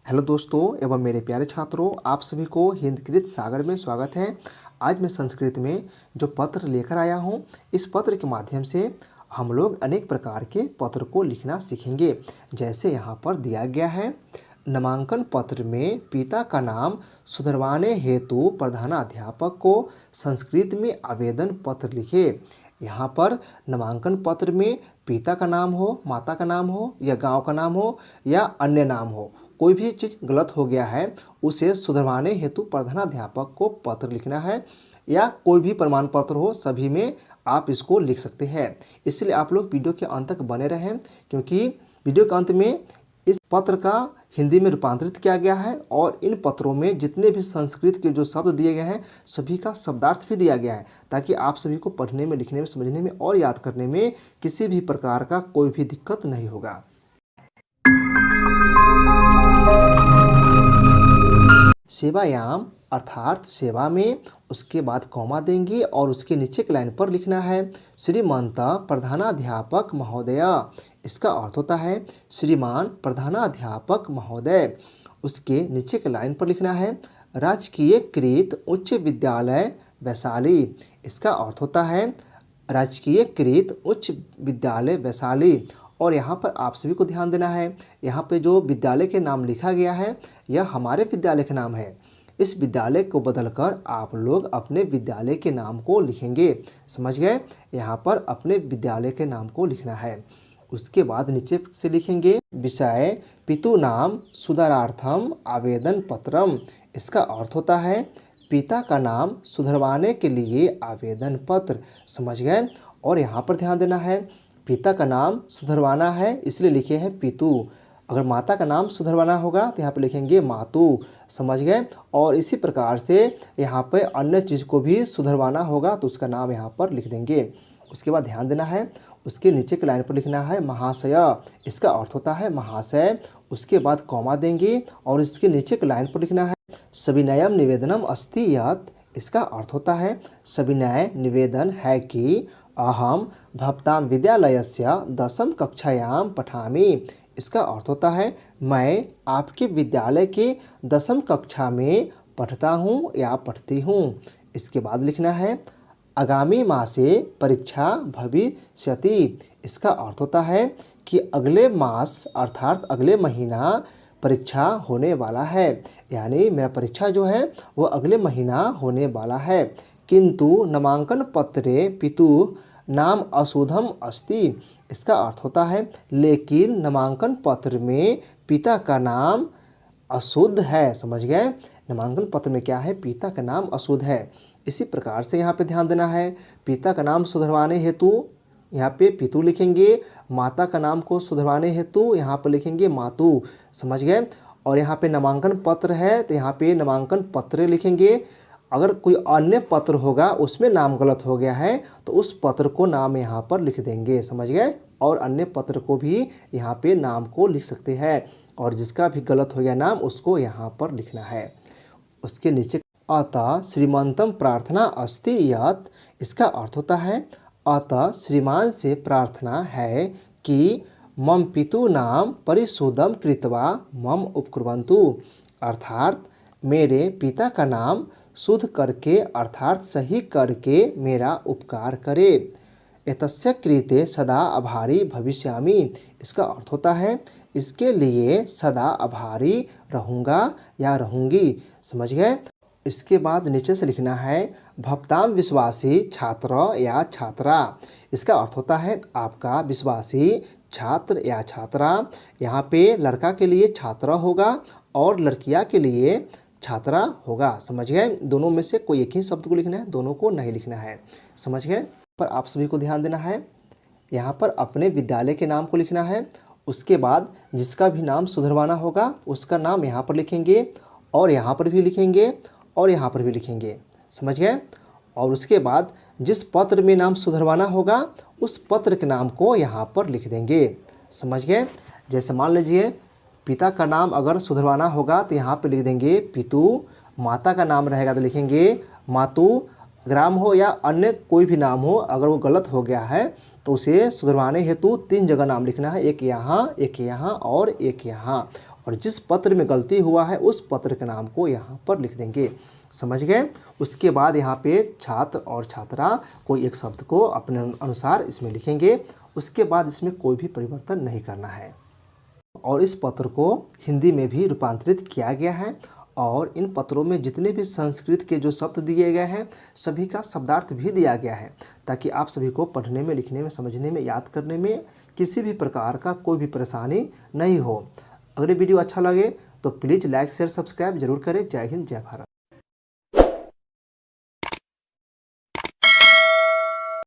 Hello दोस्तों एवं मेरे प्यारे छात्रों, आप सभी को हिंदकृत सागर में स्वागत है। आज मैं संस्कृत में जो पत्र लेकर आया हूँ, इस पत्र के माध्यम से हम लोग अनेक प्रकार के पत्र को लिखना सीखेंगे। जैसे यहाँ पर दिया गया है, नामांकन पत्र में पिता का नाम सुधरवाने हेतु प्रधानाध्यापक को संस्कृत में आवेदन पत्र लिखे। यहाँ पर नामांकन पत्र में पिता का नाम हो, माता का नाम हो या गांव का नाम हो या अन्य नाम हो, कोई भी चीज़ गलत हो गया है उसे सुधरवाने हेतु प्रधानाध्यापक को पत्र लिखना है, या कोई भी प्रमाण पत्र हो, सभी में आप इसको लिख सकते हैं। इसलिए आप लोग वीडियो के अंत तक बने रहें, क्योंकि वीडियो के अंत में इस पत्र का हिंदी में रूपांतरित किया गया है और इन पत्रों में जितने भी संस्कृत के जो शब्द दिए गए हैं सभी का शब्दार्थ भी दिया गया है, ताकि आप सभी को पढ़ने में, लिखने में, समझने में और याद करने में किसी भी प्रकार का कोई भी दिक्कत नहीं होगा। सेवायाम अर्थात सेवा में, उसके बाद कॉमा देंगे और उसके नीचे की लाइन पर लिखना है श्रीमंत प्रधानाध्यापक महोदय। इसका अर्थ होता है श्रीमान प्रधानाध्यापक महोदय। उसके नीचे की लाइन पर लिखना है राजकीयकृत उच्च विद्यालय वैशाली। इसका अर्थ होता है राजकीयकृत उच्च विद्यालय वैशाली। और यहाँ पर आप सभी को ध्यान देना है, यहाँ पे जो विद्यालय के नाम लिखा गया है यह हमारे विद्यालय के नाम है। इस विद्यालय को बदलकर आप लोग अपने विद्यालय के नाम को लिखेंगे। समझ गए? यहाँ पर अपने विद्यालय के नाम को लिखना है। उसके बाद नीचे से लिखेंगे विषय पितु नाम सुधारार्थम आवेदन पत्रम। इसका अर्थ होता है पिता का नाम सुधरवाने के लिए आवेदन पत्र। समझ गए? और यहाँ पर ध्यान देना है, पिता का नाम सुधरवाना है इसलिए लिखे हैं पितु। अगर माता का नाम सुधरवाना होगा तो यहाँ पर लिखेंगे मातु। समझ गए? और इसी प्रकार से यहाँ पे अन्य चीज़ को भी सुधरवाना होगा तो उसका नाम यहाँ पर लिख देंगे। उसके बाद ध्यान देना है, उसके नीचे की लाइन पर लिखना है महाशय। इसका अर्थ होता है महाशय। उसके बाद कॉमा देंगे और इसके नीचे की लाइन पर लिखना है सविनयम निवेदनम अस्ति यत्। इसका अर्थ होता है सविनय निवेदन है कि अहम भवतां विद्यालयस्य 10वीं कक्षायां पठामि। इसका अर्थ होता है मैं आपके विद्यालय के 10वीं कक्षा में पढ़ता हूँ या पढ़ती हूँ। इसके बाद लिखना है आगामी मासे परीक्षा भविष्यति। इसका अर्थ होता है कि अगले मास अर्थात अगले महीना परीक्षा होने वाला है, यानी मेरा परीक्षा जो है वो अगले महीना होने वाला है। किंतु नामांकन पत्रे पितु नाम अशुद्धम अस्ति। इसका अर्थ होता है लेकिन नामांकन पत्र में पिता का नाम अशुद्ध है। समझ गए? नामांकन पत्र में क्या है? पिता का नाम अशुद्ध है। इसी प्रकार से यहाँ पे ध्यान देना है, पिता का नाम सुधरवाने हेतु यहाँ पे पितु लिखेंगे, माता का नाम को सुधरवाने हेतु यहाँ पर लिखेंगे मातु। समझ गए? और यहाँ पे नामांकन पत्र है तो यहाँ पे नामांकन पत्र लिखेंगे। अगर कोई अन्य पत्र होगा उसमें नाम गलत हो गया है तो उस पत्र को नाम यहाँ पर लिख देंगे। समझ गए? और अन्य पत्र को भी यहाँ पे नाम को लिख सकते हैं, और जिसका भी गलत हो गया नाम उसको यहाँ पर लिखना है। उसके नीचे अतः श्रीमंतम प्रार्थना अस्ति यत्। इसका अर्थ होता है अतः श्रीमान से प्रार्थना है कि मम पितु नाम परिशुद्धम कृत्वा मम उपकुर्वन्तु। अर्थात मेरे पिता का नाम शुद्ध करके अर्थात सही करके मेरा उपकार करे। एतस्य कृते सदा आभारी भविष्यामि। इसका अर्थ होता है इसके लिए सदा आभारी रहूँगा या रहूँगी। समझ गए? इसके बाद नीचे से लिखना है भवतां विश्वासी छात्र या छात्रा। इसका अर्थ होता है आपका विश्वासी छात्र या छात्रा। यहाँ पे लड़का के लिए छात्रा होगा और लड़कियाँ के लिए छात्रा होगा। समझ गए? दोनों में से कोई एक ही शब्द को लिखना है, दोनों को नहीं लिखना है। समझ गए? पर आप सभी को ध्यान देना है, यहाँ पर अपने विद्यालय के नाम को लिखना है। उसके बाद जिसका भी नाम सुधरवाना होगा उसका नाम यहाँ पर लिखेंगे और यहाँ पर भी लिखेंगे और यहाँ पर भी लिखेंगे। समझ गए? और उसके बाद जिस पत्र में नाम सुधरवाना होगा उस पत्र के नाम को यहाँ पर लिख देंगे। समझ गए? जैसे मान लीजिए पिता का नाम अगर सुधरवाना होगा तो यहाँ पे लिख देंगे पितु, माता का नाम रहेगा तो लिखेंगे मातु। ग्राम हो या अन्य कोई भी नाम हो, अगर वो गलत हो गया है तो उसे सुधरवाने हेतु 3 जगह नाम लिखना है, एक यहाँ और एक यहाँ। और जिस पत्र में गलती हुआ है उस पत्र के नाम को यहाँ पर लिख देंगे। समझ गए। उसके बाद यहाँ पे छात्र और छात्रा कोई एक शब्द को अपने अनुसार इसमें लिखेंगे। उसके बाद इसमें कोई भी परिवर्तन नहीं करना है। और इस पत्र को हिंदी में भी रूपांतरित किया गया है और इन पत्रों में जितने भी संस्कृत के जो शब्द दिए गए हैं सभी का शब्दार्थ भी दिया गया है, ताकि आप सभी को पढ़ने में, लिखने में, समझने में, याद करने में किसी भी प्रकार का कोई भी परेशानी नहीं हो। अगर ये वीडियो अच्छा लगे तो प्लीज़ लाइक शेयर सब्सक्राइब जरूर करें। जय हिंद, जय भारत।